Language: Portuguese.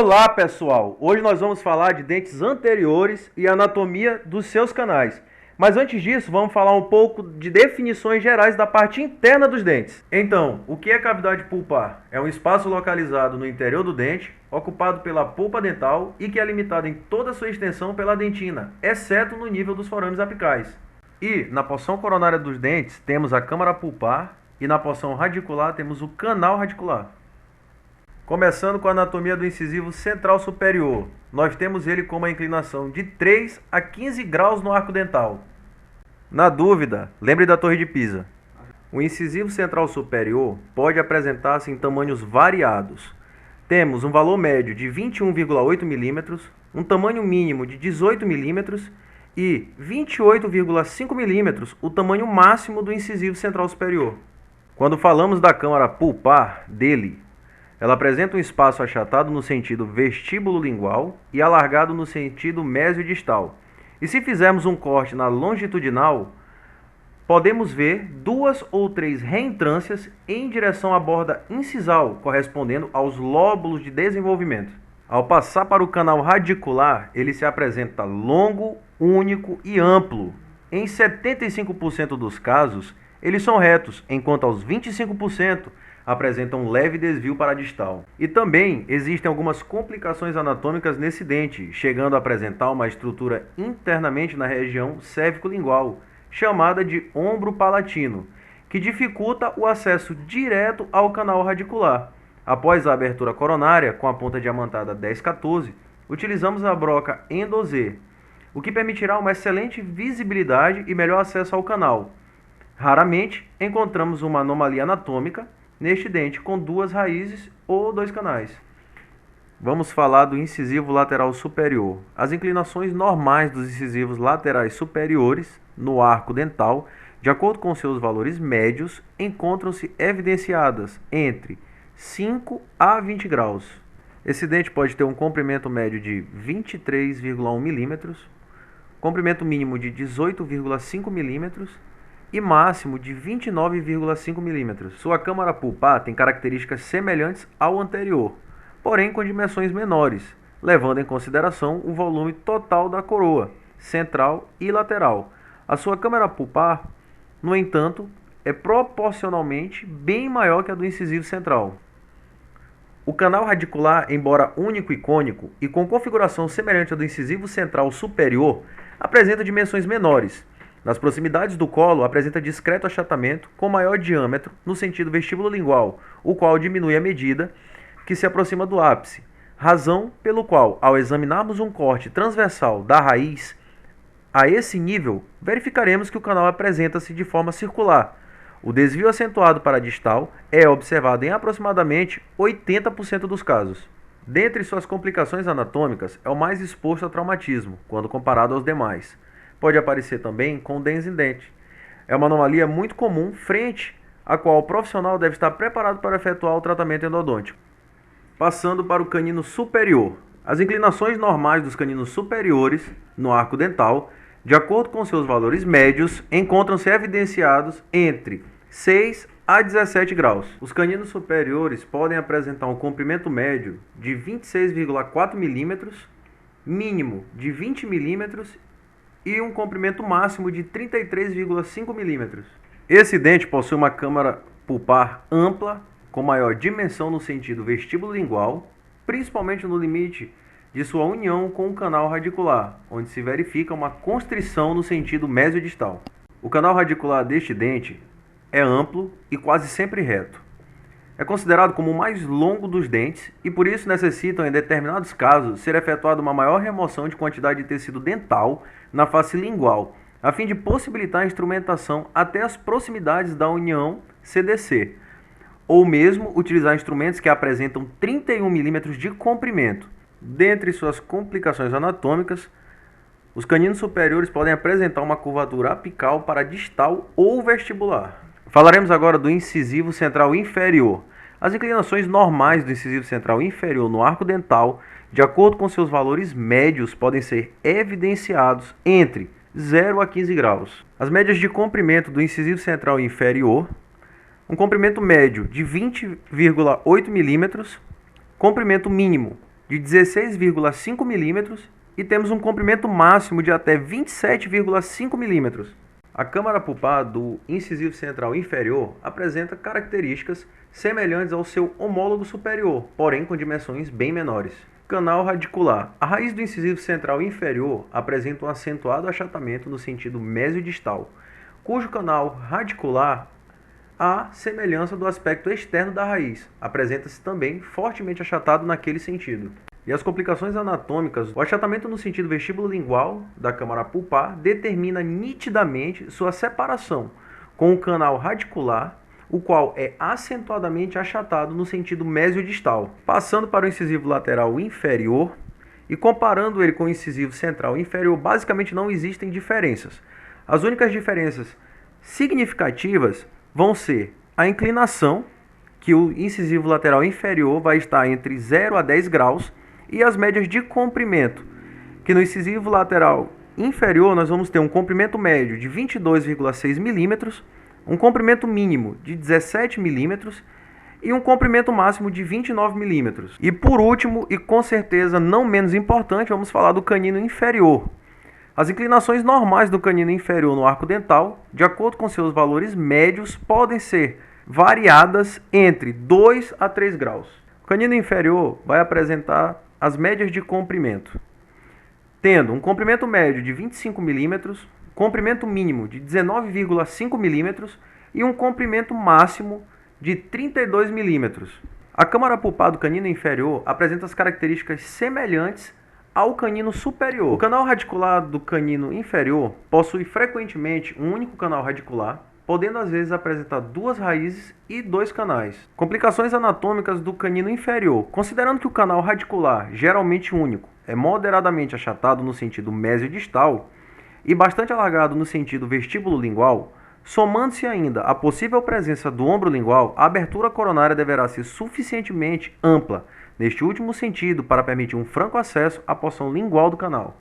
Olá pessoal, hoje nós vamos falar de dentes anteriores e anatomia dos seus canais. Mas antes disso, vamos falar um pouco de definições gerais da parte interna dos dentes. Então, o que é cavidade pulpar? É um espaço localizado no interior do dente, ocupado pela polpa dental e que é limitado em toda a sua extensão pela dentina, exceto no nível dos forames apicais. E na porção coronária dos dentes temos a câmara pulpar e na porção radicular temos o canal radicular. Começando com a anatomia do incisivo central superior, nós temos ele com uma inclinação de 3 a 15 graus no arco dental. Na dúvida, lembre da Torre de Pisa. O incisivo central superior pode apresentar-se em tamanhos variados. Temos um valor médio de 21,8 mm, um tamanho mínimo de 18 mm e 28,5 mm, o tamanho máximo do incisivo central superior. Quando falamos da câmara pulpar dele, ela apresenta um espaço achatado no sentido vestíbulo-lingual e alargado no sentido mesio-distal. E se fizermos um corte na longitudinal, podemos ver 2 ou 3 reentrâncias em direção à borda incisal, correspondendo aos lóbulos de desenvolvimento. Ao passar para o canal radicular, ele se apresenta longo, único e amplo. Em 75% dos casos, eles são retos, enquanto aos 25% apresentam um leve desvio para a distal. E também existem algumas complicações anatômicas nesse dente, chegando a apresentar uma estrutura internamente na região cérvico-lingual, chamada de ombro palatino, que dificulta o acesso direto ao canal radicular. Após a abertura coronária, com a ponta diamantada 10-14, utilizamos a broca Endo-Z, o que permitirá uma excelente visibilidade e melhor acesso ao canal. Raramente encontramos uma anomalia anatômica neste dente com 2 raízes ou 2 canais. Vamos falar do incisivo lateral superior. As inclinações normais dos incisivos laterais superiores no arco dental, de acordo com seus valores médios, encontram-se evidenciadas entre 5 a 20 graus. Esse dente pode ter um comprimento médio de 23,1 mm, comprimento mínimo de 18,5 mm, e máximo de 29,5 mm. Sua câmara pulpar tem características semelhantes ao anterior, porém com dimensões menores, levando em consideração o volume total da coroa, central e lateral. A sua câmara pulpar, no entanto, é proporcionalmente bem maior que a do incisivo central. O canal radicular, embora único e cônico e com configuração semelhante ao do incisivo central superior, apresenta dimensões menores. Nas proximidades do colo, apresenta discreto achatamento com maior diâmetro no sentido vestíbulo-lingual, o qual diminui à medida que se aproxima do ápice, razão pelo qual, ao examinarmos um corte transversal da raiz a esse nível, verificaremos que o canal apresenta-se de forma circular. O desvio acentuado para a distal é observado em aproximadamente 80% dos casos. Dentre suas complicações anatômicas, é o mais exposto ao traumatismo, quando comparado aos demais. Pode aparecer também com dentes em dente. É uma anomalia muito comum, frente à qual o profissional deve estar preparado para efetuar o tratamento endodôntico. Passando para o canino superior. As inclinações normais dos caninos superiores no arco dental, de acordo com seus valores médios, encontram-se evidenciados entre 6 a 17 graus. Os caninos superiores podem apresentar um comprimento médio de 26,4 mm, mínimo de 20 mm e um comprimento máximo de 33,5 mm. Esse dente possui uma câmara pulpar ampla, com maior dimensão no sentido vestíbulo-lingual, principalmente no limite de sua união com o canal radicular, onde se verifica uma constrição no sentido mesio-distal. O canal radicular deste dente é amplo e quase sempre reto. É considerado como o mais longo dos dentes e por isso necessitam, em determinados casos, ser efetuada uma maior remoção de quantidade de tecido dental na face lingual, a fim de possibilitar a instrumentação até as proximidades da união CDC, ou mesmo utilizar instrumentos que apresentam 31 mm de comprimento. Dentre suas complicações anatômicas, os caninos superiores podem apresentar uma curvatura apical para distal ou vestibular. Falaremos agora do incisivo central inferior. As inclinações normais do incisivo central inferior no arco dental, de acordo com seus valores médios, podem ser evidenciados entre 0 a 15 graus. As médias de comprimento do incisivo central inferior, um comprimento médio de 20,8 mm, comprimento mínimo de 16,5 milímetros e temos um comprimento máximo de até 27,5 milímetros. A câmara pulpar do incisivo central inferior apresenta características semelhantes ao seu homólogo superior, porém com dimensões bem menores. Canal radicular. A raiz do incisivo central inferior apresenta um acentuado achatamento no sentido mesiodistal, cujo canal radicular, à semelhança do aspecto externo da raiz, apresenta-se também fortemente achatado naquele sentido. E as complicações anatômicas, o achatamento no sentido vestíbulo-lingual da câmara pulpar determina nitidamente sua separação com o canal radicular, o qual é acentuadamente achatado no sentido mesiodistal. Passando para o incisivo lateral inferior e comparando ele com o incisivo central inferior, basicamente não existem diferenças. As únicas diferenças significativas vão ser a inclinação, que o incisivo lateral inferior vai estar entre 0 a 10 graus, e as médias de comprimento, que no incisivo lateral inferior nós vamos ter um comprimento médio de 22,6 milímetros, um comprimento mínimo de 17 milímetros e um comprimento máximo de 29 milímetros. E por último, e com certeza não menos importante, vamos falar do canino inferior. As inclinações normais do canino inferior no arco dental, de acordo com seus valores médios, podem ser variadas entre 2 a 3 graus. O canino inferior vai apresentar as médias de comprimento, tendo um comprimento médio de 25 milímetros, comprimento mínimo de 19,5 milímetros e um comprimento máximo de 32 milímetros. A câmara pulpar do canino inferior apresenta as características semelhantes ao canino superior. O canal radicular do canino inferior possui frequentemente um único canal radicular, podendo às vezes apresentar duas raízes e dois canais. Complicações anatômicas do canino inferior. Considerando que o canal radicular, geralmente único, é moderadamente achatado no sentido mesiodistal e bastante alargado no sentido vestíbulo-lingual, somando-se ainda a possível presença do ombro lingual, a abertura coronária deverá ser suficientemente ampla, neste último sentido, para permitir um franco acesso à porção lingual do canal.